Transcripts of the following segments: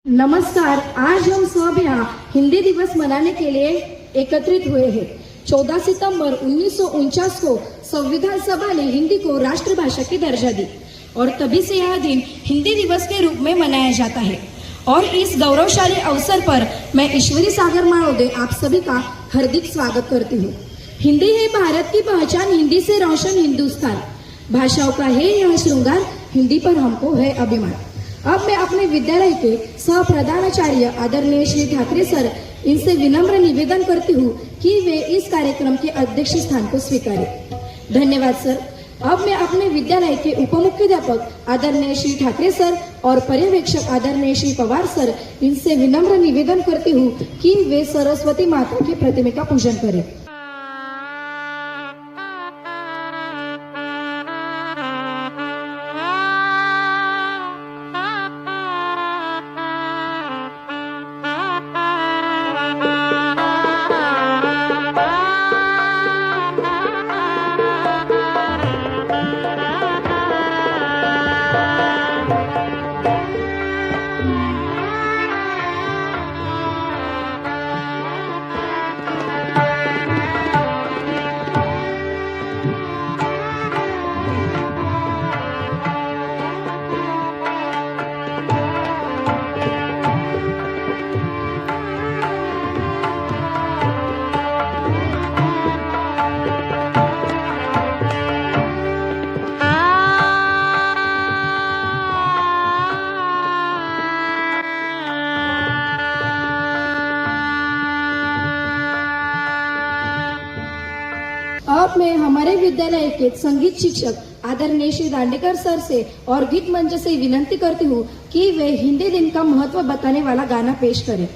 नमस्कार। आज हम सब यहाँ हिंदी दिवस मनाने के लिए एकत्रित हुए हैं। 14 सितंबर 1949 को संविधान सभा ने हिंदी को राष्ट्रभाषा की दर्जा दी और तभी से यह दिन हिंदी दिवस के रूप में मनाया जाता है। और इस गौरवशाली अवसर पर मैं ईश्वरी सागर माड़ोदे आप सभी का हार्दिक स्वागत करती हूँ। हिंदी है भारत की पहचान, हिंदी से रोशन हिंदुस्तान, भाषाओं का है यह श्रृंगार, हिंदी पर हमको है अभिमान। अब मैं अपने विद्यालय के सह प्रधानाचार्य आदरणीय श्री ठाकरे सर इनसे विनम्र निवेदन करती हूँ कि वे इस कार्यक्रम के अध्यक्ष स्थान को स्वीकारें। धन्यवाद सर। अब मैं अपने विद्यालय के उपमुख्याध्यापक आदरणीय श्री ठाकरे सर और पर्यवेक्षक आदरणीय श्री पवार सर इनसे विनम्र निवेदन करती हूँ कि वे सरस्वती माता की प्रतिमा का पूजन करें। अब मैं हमारे विद्यालय के संगीत शिक्षक आदरणीय श्री दांडेकर सर से और गीत मंच से विनंती करती हूँ कि वे हिंदी दिन का महत्व बताने वाला गाना पेश करें।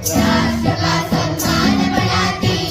राष्ट्र का सम्मान बढ़ाती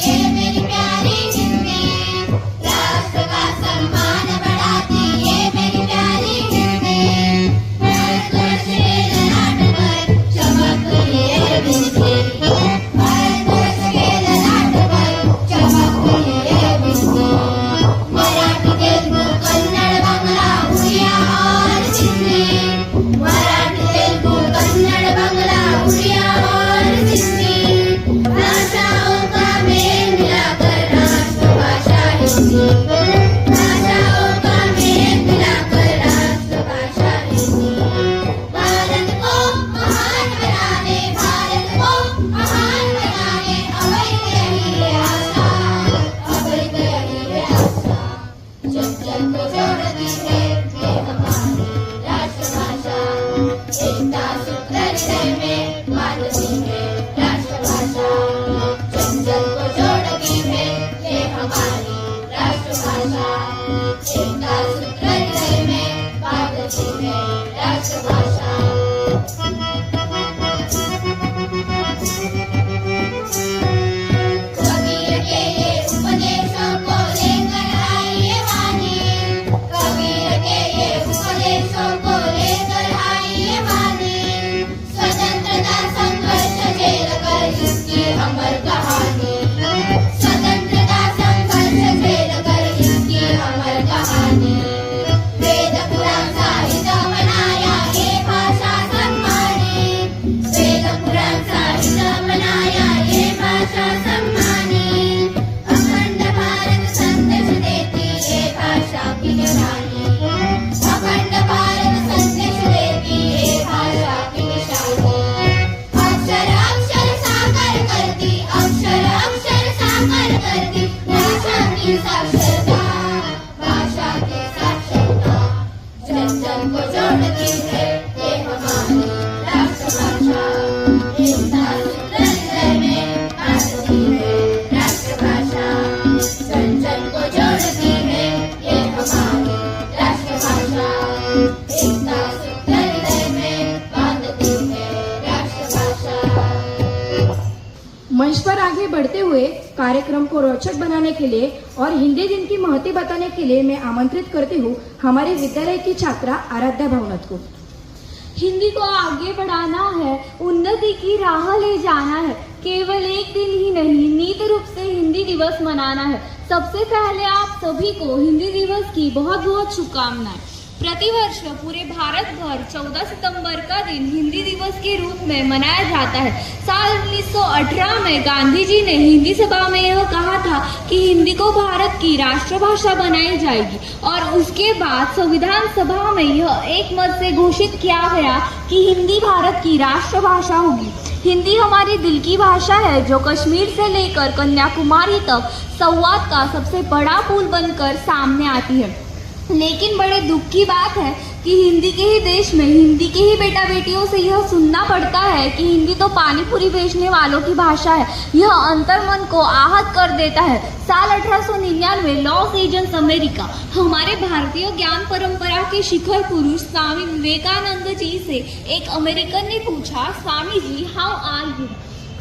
सबको जोड़ती है ये हमारी राष्ट्रभाषा। एकता सूत्र हृदय में बांधती है राष्ट्रभाषा। मंच पर आगे बढ़ते हुए कार्यक्रम को रोचक बनाने के लिए और हिंदी दिन की महत्व बताने के लिए मैं आमंत्रित करती हूँ हमारे विद्यालय की छात्रा आराध्या भवनत को। हिंदी को आगे बढ़ाना है, उन्नति की राह ले जाना है। केवल एक दिन ही नहीं, नियत रूप से हिंदी दिवस मनाना है। सबसे पहले आप सभी को हिंदी दिवस की बहुत बहुत शुभकामनाएं। प्रतिवर्ष पूरे भारत भर 14 सितंबर का दिन हिंदी दिवस के रूप में मनाया जाता है। साल 1918 में गांधी जी ने हिंदी सभा में यह कहा था कि हिंदी को भारत की राष्ट्रभाषा बनाई जाएगी और उसके बाद संविधान सभा में यह एक मत से घोषित किया गया कि हिंदी भारत की राष्ट्रभाषा होगी। हिंदी हमारे दिल की भाषा है जो कश्मीर से लेकर कन्याकुमारी तक संवाद का सबसे बड़ा पुल बनकर सामने आती है। लेकिन बड़े दुख की बात है कि हिंदी के ही देश में हिंदी के ही बेटा बेटियों से यह सुनना पड़ता है कि हिंदी तो पानी पूरी बेचने वालों की भाषा है। यह अंतर्मन को आहत कर देता है। साल 1899 लॉस एंजल्स अमेरिका हमारे भारतीय ज्ञान परंपरा के शिखर पुरुष स्वामी विवेकानंद जी से एक अमेरिकन ने पूछा, Swami ji how are you?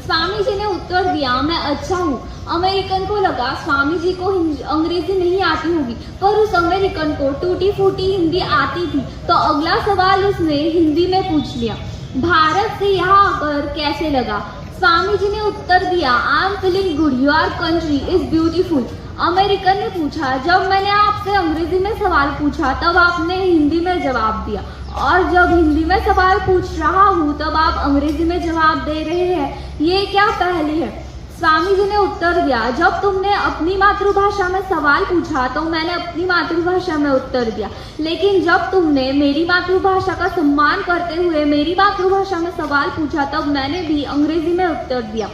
Swami ji ने उत्तर दिया, मैं अच्छा हूँ। अमेरिकन को लगा स्वामी जी को अंग्रेजी नहीं आती होगी, पर उस अमेरिकन को टूटी फूटी हिंदी आती थी। तो अगला सवाल उसने हिंदी में पूछ लिया, भारत से यहाँ आकर कैसे लगा? स्वामी जी ने उत्तर दिया, I am feeling good, your country is beautiful. American ने पूछा, जब मैंने आपसे अंग्रेजी में सवाल पूछा तब आपने हिंदी में जवाब दिया, और जब हिंदी में सवाल पूछ रहा हूँ तब आप अंग्रेजी में जवाब दे रहे हैं, ये क्या पहली है? स्वामी जी ने उत्तर दिया, जब तुमने अपनी मातृभाषा में सवाल पूछा तो मैंने अपनी मातृभाषा में उत्तर दिया, लेकिन जब तुमने मेरी मातृभाषा का सम्मान करते हुए मेरी मातृभाषा में सवाल पूछा तब मैंने भी अंग्रेजी में उत्तर दिया।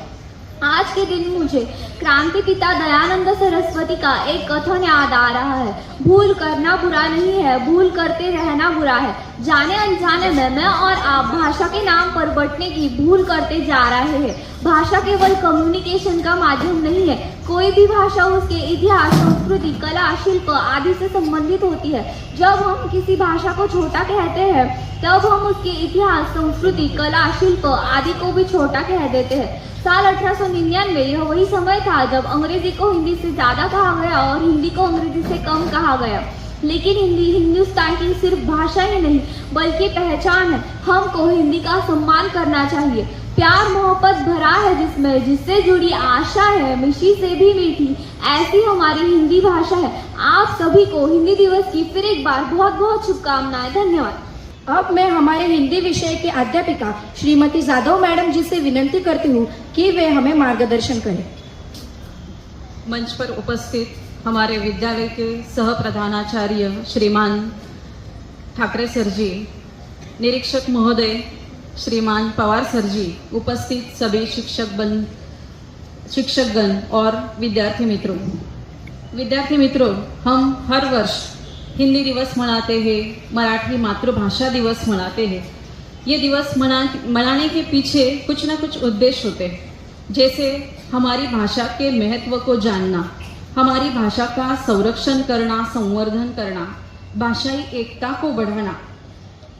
आज के दिन मुझे क्रांति पिता दयानंद सरस्वती का एक कथन याद आ रहा है, भूल करना बुरा नहीं है, भूल करते रहना बुरा है। जाने अनजाने में मैं और आप भाषा के नाम पर बंटने की भूल करते जा रहे हैं। भाषा केवल कम्युनिकेशन का माध्यम नहीं है। कोई भी भाषा उसके इतिहास, संस्कृति, कला, शिल्प आदि से संबंधित होती है। जब हम किसी भाषा को छोटा कहते हैं तब हम उसके इतिहास, संस्कृति, कला, शिल्प आदि को भी छोटा कह देते हैं। साल 1899 यह वही समय था जब अंग्रेजी को हिंदी से ज़्यादा कहा गया और हिंदी को अंग्रेजी से कम कहा गया। लेकिन हिंदी हिंदुस्तान की सिर्फ भाषा ही नहीं बल्कि पहचान है। हमको हिंदी का सम्मान करना चाहिए। प्यार मोहब्बत भरा है जिसमें, जिससे जुड़ी आशा है मिठी से भी मीठी, ऐसी हमारी हिंदी भाषा है। आप सभी को हिंदी दिवस की फिर एक बार बहुत बहुत शुभकामनाएं। धन्यवाद। अब मैं हमारे हिंदी विषय के अध्यापिका श्रीमती जाधव मैडम जी से विनंती करती हूँ कि वे हमें मार्गदर्शन करें। मंच पर उपस्थित हमारे विद्यालय के सह प्रधानाचार्य श्रीमान ठाकरे सर जी, निरीक्षक महोदय श्रीमान पवार सर जी, उपस्थित सभी शिक्षकगण और विद्यार्थी मित्रों, हम हर वर्ष हिंदी दिवस मनाते हैं, मराठी मातृभाषा दिवस मनाते हैं। ये दिवस मनाने के पीछे कुछ ना कुछ उद्देश्य होते हैं, जैसे हमारी भाषा के महत्व को जानना, हमारी भाषा का संरक्षण करना, संवर्धन करना, भाषाई एकता को बढ़ाना,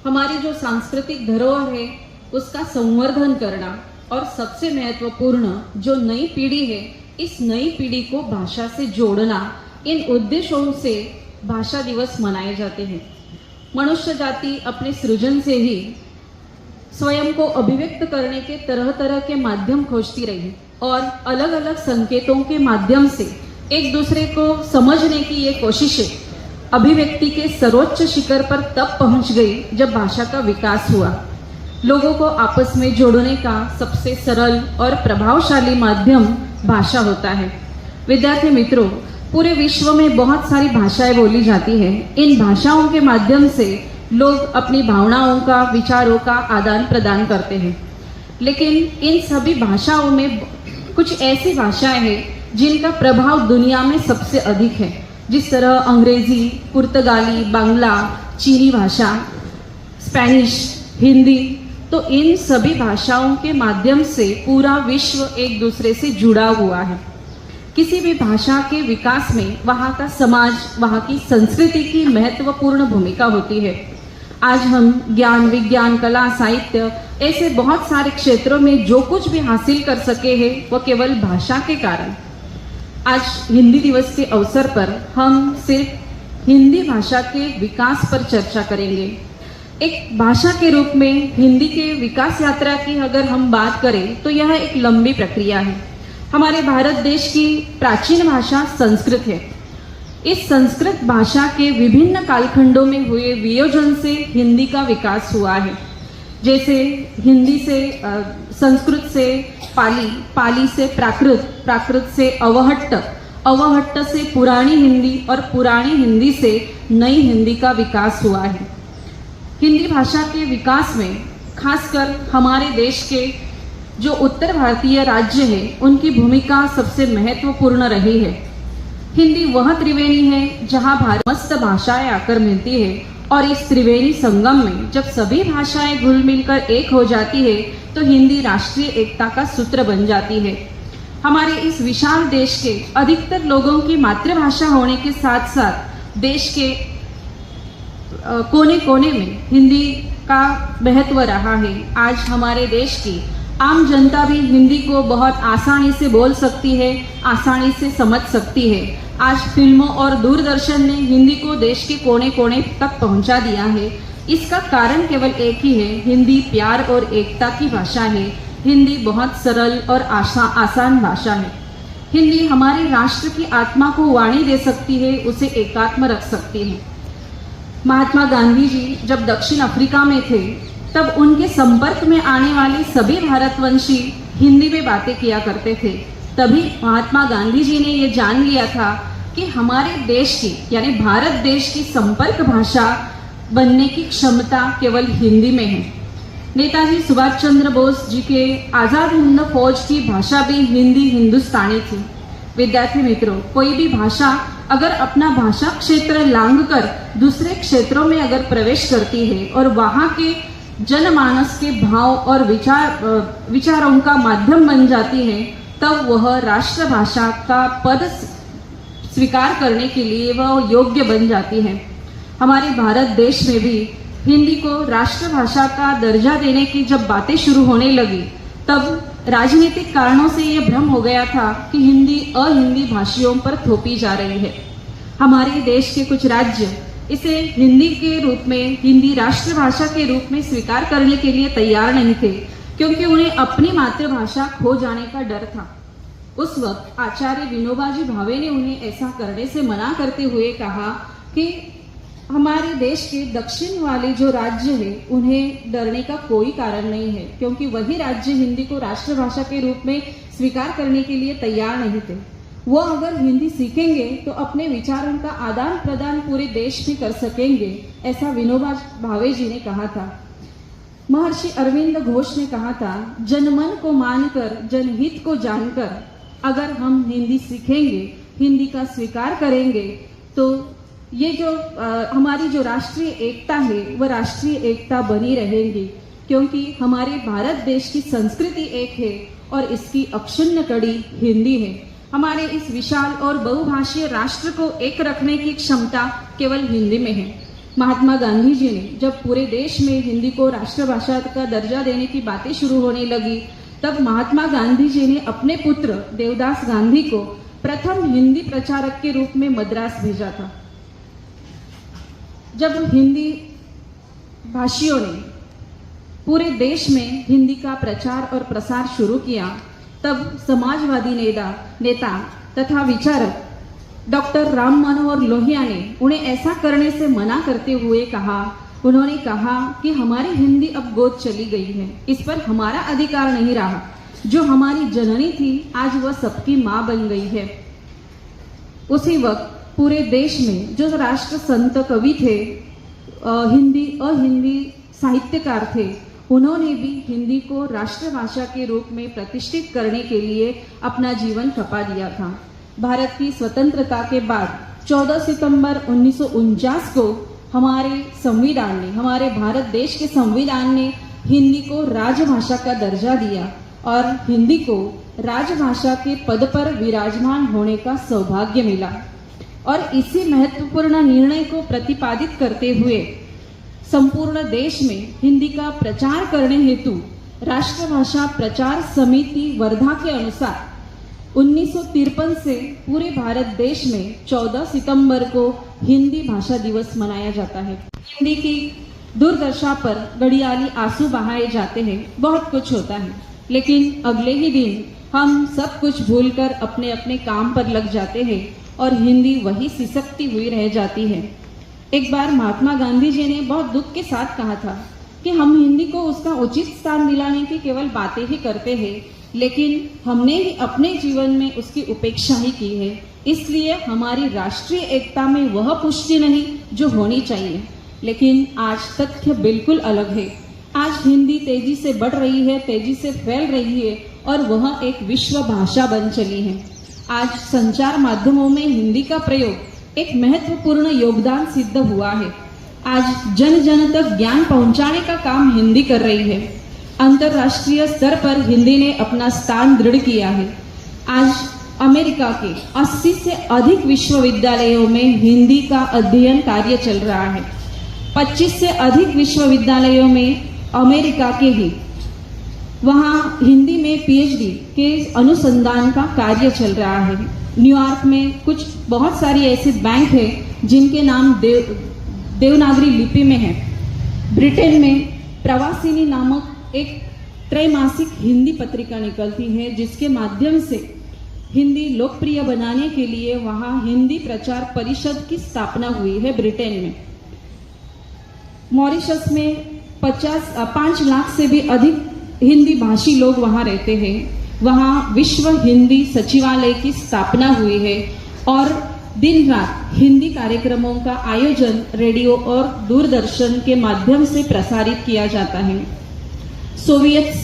हमारी जो सांस्कृतिक धरोहर है उसका संवर्धन करना, और सबसे महत्वपूर्ण जो नई पीढ़ी है, इस नई पीढ़ी को भाषा से जोड़ना। इन उद्देश्यों से भाषा दिवस मनाए जाते हैं। मनुष्य जाति अपने सृजन से ही स्वयं को अभिव्यक्त करने के तरह तरह के माध्यम खोजती रही और अलग अलग संकेतों के माध्यम से एक दूसरे को समझने की ये कोशिशें अभिव्यक्ति के सर्वोच्च शिखर पर तब पहुंच गई जब भाषा का विकास हुआ। लोगों को आपस में जोड़ने का सबसे सरल और प्रभावशाली माध्यम भाषा होता है। विद्यार्थी मित्रों, पूरे विश्व में बहुत सारी भाषाएं बोली जाती हैं। इन भाषाओं के माध्यम से लोग अपनी भावनाओं का, विचारों का आदान प्रदान करते हैं। लेकिन इन सभी भाषाओं में कुछ ऐसी भाषाएं हैं जिनका प्रभाव दुनिया में सबसे अधिक है। जिस तरह अंग्रेजी, पुर्तगाली, बांग्ला, चीनी भाषा, स्पेनिश, हिंदी, तो इन सभी भाषाओं के माध्यम से पूरा विश्व एक दूसरे से जुड़ा हुआ है। किसी भी भाषा के विकास में वहाँ का समाज, वहाँ की संस्कृति की महत्वपूर्ण भूमिका होती है। आज हम ज्ञान, विज्ञान, कला, साहित्य ऐसे बहुत सारे क्षेत्रों में जो कुछ भी हासिल कर सके हैं वो केवल भाषा के कारण। आज हिंदी दिवस के अवसर पर हम सिर्फ हिंदी भाषा के विकास पर चर्चा करेंगे। एक भाषा के रूप में हिंदी के विकास यात्रा की अगर हम बात करें तो यह एक लंबी प्रक्रिया है। हमारे भारत देश की प्राचीन भाषा संस्कृत है। इस संस्कृत भाषा के विभिन्न कालखंडों में हुए वियोजन से हिंदी का विकास हुआ है। जैसे हिंदी से संस्कृत से पाली, पाली से प्राकृत, प्राकृत से अवहट्ट, अवहट्ट से पुरानी हिंदी और पुरानी हिंदी से नई हिंदी का विकास हुआ है। हिंदी भाषा के विकास में खासकर हमारे देश के जो उत्तर भारतीय राज्य है उनकी भूमिका सबसे महत्वपूर्ण रही है। हिंदी वह त्रिवेणी है जहां मस्त भाषाएं आकर मिलती है और इस त्रिवेणी संगम में जब सभी भाषाएं घुल मिलकर एक हो जाती है तो हिंदी राष्ट्रीय एकता का सूत्र बन जाती है। हमारे इस विशाल देश के अधिकतर लोगों की मातृभाषा होने के साथ साथ देश के कोने कोने में हिंदी का महत्व रहा है। आज हमारे देश की आम जनता भी हिंदी को बहुत आसानी से बोल सकती है, आसानी से समझ सकती है। आज फिल्मों और दूरदर्शन ने हिंदी को देश के कोने कोने तक पहुंचा दिया है। इसका कारण केवल एक ही है, हिंदी प्यार और एकता की भाषा है। हिंदी बहुत सरल और आसान भाषा है। हिंदी हमारे राष्ट्र की आत्मा को वाणी दे सकती है, उसे एकात्म रख सकती है। महात्मा गांधी जी जब दक्षिण अफ्रीका में थे तब उनके संपर्क में आने वाले सभी भारतवंशी हिंदी में बातें किया करते थे। तभी महात्मा गांधी जी ने ये जान लिया था कि हमारे देश की यानी भारत देश की संपर्क भाषा बनने की क्षमता केवल हिंदी में है। नेताजी सुभाष चंद्र बोस जी के आज़ाद हिंद फौज की भाषा भी हिंदी हिंदुस्तानी थी। विद्यार्थी मित्रों, कोई भी भाषा अगर अपना भाषा क्षेत्र लांघकर दूसरे क्षेत्रों में अगर प्रवेश करती है और वहाँ के जनमानस के भाव और विचारों का माध्यम बन जाती है तब वह राष्ट्रभाषा का पद स्वीकार करने के लिए वह योग्य बन जाती है। हमारे भारत देश में भी हिंदी को राष्ट्रभाषा का दर्जा देने की जब बातें शुरू होने लगी तब राजनीतिक कारणों से यह भ्रम हो गया था कि हिंदी अहिंदी भाषियों पर थोपी जा रही है। हमारे देश के कुछ राज्य इसे हिंदी के रूप में, हिंदी राष्ट्रभाषा के रूप में स्वीकार करने के लिए तैयार नहीं थे क्योंकि उन्हें अपनी मातृभाषा खो जाने का डर था। उस वक्त आचार्य विनोबाजी भावे ने उन्हें ऐसा करने से मना करते हुए कहा कि हमारे देश के दक्षिण वाले जो राज्य है उन्हें डरने का कोई कारण नहीं है क्योंकि वही राज्य हिंदी को राष्ट्रभाषा के रूप में स्वीकार करने के लिए तैयार नहीं थे। वो अगर हिंदी सीखेंगे तो अपने विचारों का आदान प्रदान पूरे देश में कर सकेंगे, ऐसा विनोबा भावे जी ने कहा था। महर्षि अरविंद घोष ने कहा था, जनमन को मानकर, जनहित को जानकर अगर हम हिंदी सीखेंगे, हिंदी का स्वीकार करेंगे तो ये जो हमारी जो राष्ट्रीय एकता है वह राष्ट्रीय एकता बनी रहेगी क्योंकि हमारे भारत देश की संस्कृति एक है और इसकी अक्षुण्ण कड़ी हिंदी है। हमारे इस विशाल और बहुभाषीय राष्ट्र को एक रखने की क्षमता केवल हिंदी में है। महात्मा गांधी जी ने जब पूरे देश में हिंदी को राष्ट्रभाषा का दर्जा देने की बातें शुरू होने लगी तब महात्मा गांधी जी ने अपने पुत्र देवदास गांधी को प्रथम हिंदी प्रचारक के रूप में मद्रास भेजा था। जब हिंदी भाषियों ने पूरे देश में हिंदी का प्रचार और प्रसार शुरू किया तब समाजवादी नेता तथा विचारक डॉक्टर राम मनोहर लोहिया ने उन्हें ऐसा करने से मना करते हुए कहा, उन्होंने कहा कि हमारी हिंदी अब गोद चली गई है, इस पर हमारा अधिकार नहीं रहा। जो हमारी जननी थी आज वह सबकी माँ बन गई है। उसी वक्त पूरे देश में जो राष्ट्र संत कवि थे, हिंदी अहिंदी साहित्यकार थे, उन्होंने भी हिंदी को राष्ट्रभाषा के रूप में प्रतिष्ठित करने के लिए अपना जीवन खपा दिया था। भारत की स्वतंत्रता के बाद 14 सितंबर 1949 को हमारे संविधान ने, हमारे भारत देश के संविधान ने हिंदी को राजभाषा का दर्जा दिया और हिंदी को राजभाषा के पद पर विराजमान होने का सौभाग्य मिला और इसी महत्वपूर्ण निर्णय को प्रतिपादित करते हुए संपूर्ण देश में हिंदी का प्रचार करने हेतु राष्ट्रभाषा प्रचार समिति वर्धा के अनुसार 1953 से पूरे भारत देश में 14 सितंबर को हिंदी भाषा दिवस मनाया जाता है। हिंदी की दुर्दशा पर घड़ियाली आंसू बहाए जाते हैं, बहुत कुछ होता है, लेकिन अगले ही दिन हम सब कुछ भूलकर अपने अपने काम पर लग जाते हैं और हिंदी वही सिसकती हुई रह जाती है। एक बार महात्मा गांधी जी ने बहुत दुख के साथ कहा था कि हम हिंदी को उसका उचित स्थान दिलाने की केवल बातें ही करते हैं, लेकिन हमने ही अपने जीवन में उसकी उपेक्षा ही की है। इसलिए हमारी राष्ट्रीय एकता में वह पुष्टि नहीं जो होनी चाहिए। लेकिन आज तथ्य बिल्कुल अलग है। आज हिंदी तेजी से बढ़ रही है, तेजी से फैल रही है और वह एक विश्व भाषा बन चली है। आज संचार माध्यमों में हिंदी का प्रयोग एक महत्वपूर्ण योगदान सिद्ध हुआ है। आज जन जन तक ज्ञान पहुंचाने का काम हिंदी कर रही है। अंतर्राष्ट्रीय स्तर पर हिंदी ने अपना स्थान दृढ़ किया है। आज अमेरिका के 80 से अधिक विश्वविद्यालयों में हिंदी का अध्ययन कार्य चल रहा है। 25 से अधिक विश्वविद्यालयों में अमेरिका के ही वहाँ हिंदी में पीएचडी के अनुसंधान का कार्य चल रहा है। न्यूयॉर्क में कुछ बहुत सारी ऐसे बैंक है जिनके नाम देवनागरी लिपि में है। ब्रिटेन में प्रवासिनी नामक एक त्रैमासिक हिंदी पत्रिका निकलती है, जिसके माध्यम से हिंदी लोकप्रिय बनाने के लिए वहाँ हिंदी प्रचार परिषद की स्थापना हुई है। ब्रिटेन में मॉरिशस में 5 लाख से भी अधिक हिंदी भाषी लोग वहाँ रहते हैं। वहाँ विश्व हिंदी सचिवालय की स्थापना हुई है और दिन रात हिंदी कार्यक्रमों का आयोजन रेडियो और दूरदर्शन के माध्यम से प्रसारित किया जाता है। सोवियत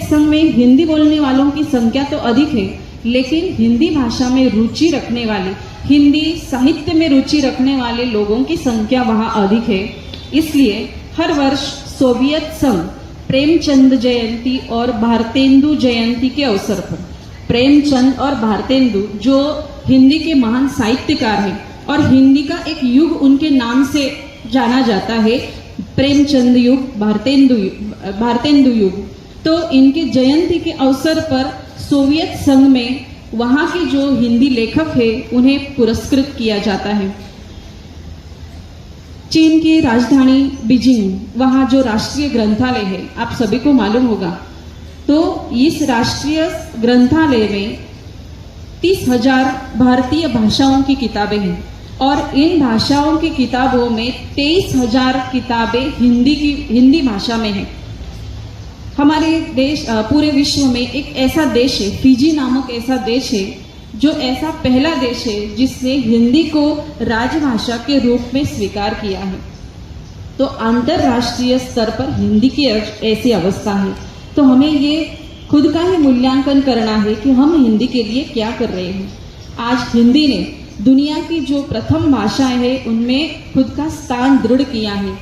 संघ में हिंदी बोलने वालों की संख्या तो अधिक है, लेकिन हिंदी भाषा में रुचि रखने वाले, हिंदी साहित्य में रुचि रखने वाले लोगों की संख्या वहाँ अधिक है। इसलिए हर वर्ष सोवियत संघ प्रेमचंद जयंती और भारतेंदु जयंती के अवसर पर, प्रेमचंद और भारतेंदु जो हिंदी के महान साहित्यकार हैं और हिंदी का एक युग उनके नाम से जाना जाता है, प्रेमचंद युग, भारतेंदु युग, तो इनके जयंती के अवसर पर सोवियत संघ में वहाँ के जो हिंदी लेखक हैं उन्हें पुरस्कृत किया जाता है। चीन की राजधानी बीजिंग, वहाँ जो राष्ट्रीय ग्रंथालय है, आप सभी को मालूम होगा, तो इस राष्ट्रीय ग्रंथालय में 30,000 भारतीय भाषाओं की किताबें हैं और इन भाषाओं की किताबों में 23,000 किताबें हिंदी भाषा में हैं। हमारे देश पूरे विश्व में एक ऐसा देश है, फिजी नामक ऐसा देश है, जो ऐसा पहला देश है जिसने हिंदी को राजभाषा के रूप में स्वीकार किया है। तो अंतर्राष्ट्रीय स्तर पर हिंदी की ऐसी अवस्था है, तो हमें ये खुद का ही मूल्यांकन करना है कि हम हिंदी के लिए क्या कर रहे हैं। आज हिंदी ने दुनिया की जो प्रथम भाषाएं हैं उनमें खुद का स्थान दृढ़ किया है।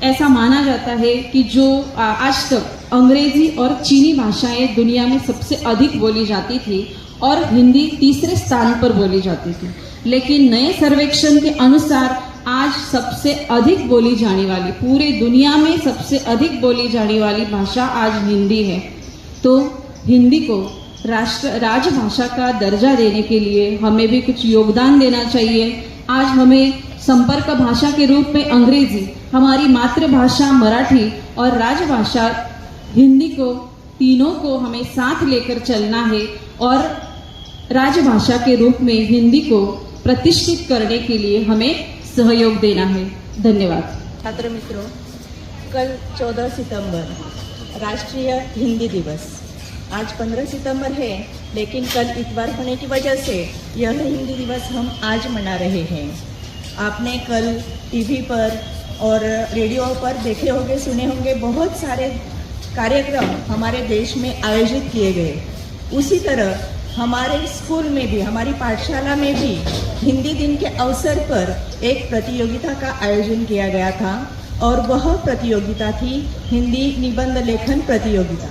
ऐसा माना जाता है कि जो आज तक अंग्रेजी और चीनी भाषाएं दुनिया में सबसे अधिक बोली जाती थी और हिंदी तीसरे स्थान पर बोली जाती थी, लेकिन नए सर्वेक्षण के अनुसार आज सबसे अधिक बोली जाने वाली, पूरे दुनिया में सबसे अधिक बोली जाने वाली भाषा आज हिंदी है। तो हिंदी को राजभाषा का दर्जा देने के लिए हमें भी कुछ योगदान देना चाहिए। आज हमें संपर्क भाषा के रूप में अंग्रेजी, हमारी मातृभाषा मराठी और राजभाषा हिंदी को, तीनों को हमें साथ लेकर चलना है और राजभाषा के रूप में हिंदी को प्रतिष्ठित करने के लिए हमें सहयोग देना है। धन्यवाद। छात्र मित्रों, कल 14 सितंबर राष्ट्रीय हिंदी दिवस। आज 15 सितंबर है, लेकिन कल इतवार होने की वजह से यह हिंदी दिवस हम आज मना रहे हैं। आपने कल टीवी पर और रेडियो पर देखे होंगे, सुने होंगे, बहुत सारे कार्यक्रम हमारे देश में आयोजित किए गए। उसी तरह हमारे स्कूल में भी, हमारी पाठशाला में भी हिंदी दिन के अवसर पर एक प्रतियोगिता का आयोजन किया गया था और वह प्रतियोगिता थी हिंदी निबंध लेखन प्रतियोगिता।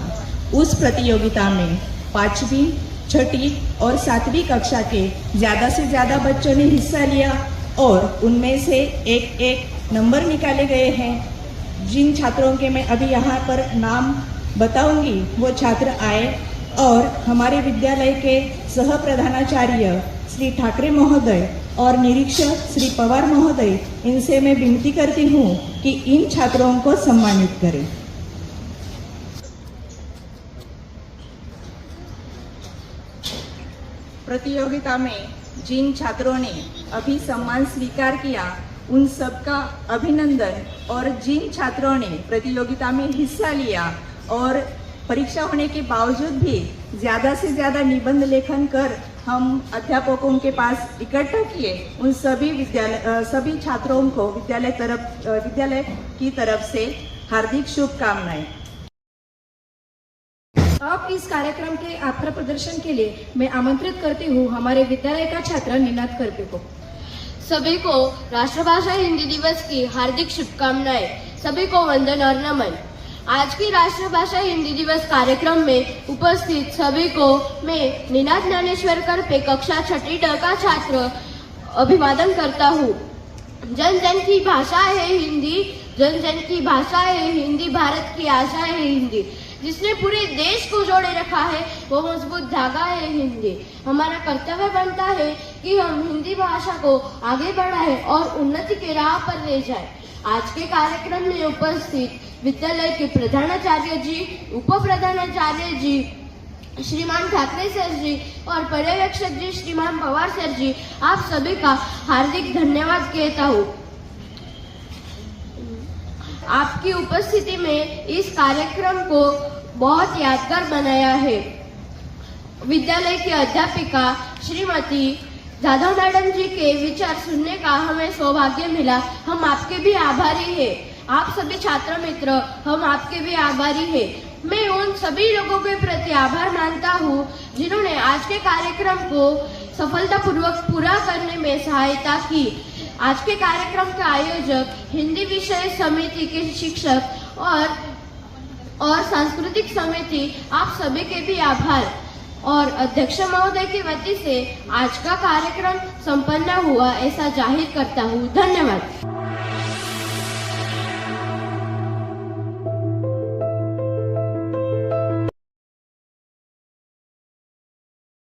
उस प्रतियोगिता में 5वीं, 6ठी और 7वीं कक्षा के ज़्यादा से ज़्यादा बच्चों ने हिस्सा लिया और उनमें से एक नंबर निकाले गए हैं। जिन छात्रों के मैं अभी यहाँ पर नाम बताऊंगी वो छात्र आए और हमारे विद्यालय के सह प्रधानाचार्य श्री ठाकरे महोदय और निरीक्षक श्री पवार महोदय, इनसे मैं विनती करती हूँ कि इन छात्रों को सम्मानित करें। प्रतियोगिता में जिन छात्रों ने अभी सम्मान स्वीकार किया उन सबका अभिनंदन, और जिन छात्रों ने प्रतियोगिता में हिस्सा लिया और परीक्षा होने के बावजूद भी ज़्यादा से ज़्यादा निबंध लेखन कर हम अध्यापकों के पास इकट्ठा किए, उन सभी छात्रों को विद्यालय की तरफ से हार्दिक शुभकामनाएं। अब इस कार्यक्रम के आत्म प्रदर्शन के लिए मैं आमंत्रित करती हूँ हमारे विद्यालय का छात्र निनाद करपे को। सभी को राष्ट्रभाषा हिंदी दिवस की हार्दिक शुभकामनाएं। सभी को वंदन और नमन। आज की राष्ट्रभाषा हिंदी दिवस कार्यक्रम में उपस्थित सभी को मैं निनाद ज्ञानेश्वर करपे कक्षा 6ठी ड का छात्र अभिवादन करता हूँ। जन जन की भाषा है हिंदी, जन जन की भाषा है हिंदी, भारत की आशा है हिंदी। जिसने पूरे देश को जोड़े रखा है वो मजबूत धागा है हिंदी। हमारा कर्तव्य बनता है कि हम हिंदी भाषा को आगे बढ़ाएं और उन्नति के राह पर ले जाएं। आज के कार्यक्रम में उपस्थित विद्यालय के प्रधानाचार्य जी, उप प्रधानाचार्य जी श्रीमान ठाकरे सर जी और पर्यवेक्षक जी श्रीमान पवार सर जी, आप सभी का हार्दिक धन्यवाद कहता हूँ। आपकी उपस्थिति में इस कार्यक्रम को बहुत यादगार बनाया है। विद्यालय की अध्यापिका श्रीमती जाधव मैडम जी के विचार सुनने का हमें सौभाग्य मिला। हम आपके भी आभारी हैं। आप सभी छात्र मित्र, हम आपके भी आभारी हैं। मैं उन सभी लोगों के प्रति आभार मानता हूँ जिन्होंने आज के कार्यक्रम को सफलतापूर्वक पूरा करने में सहायता की। आज के कार्यक्रम के आयोजक, हिंदी विषय समिति के शिक्षक और सांस्कृतिक समिति, आप सभी के भी आभार। और अध्यक्ष महोदय की वती से आज का कार्यक्रम संपन्न हुआ ऐसा जाहिर करता हूँ। धन्यवाद।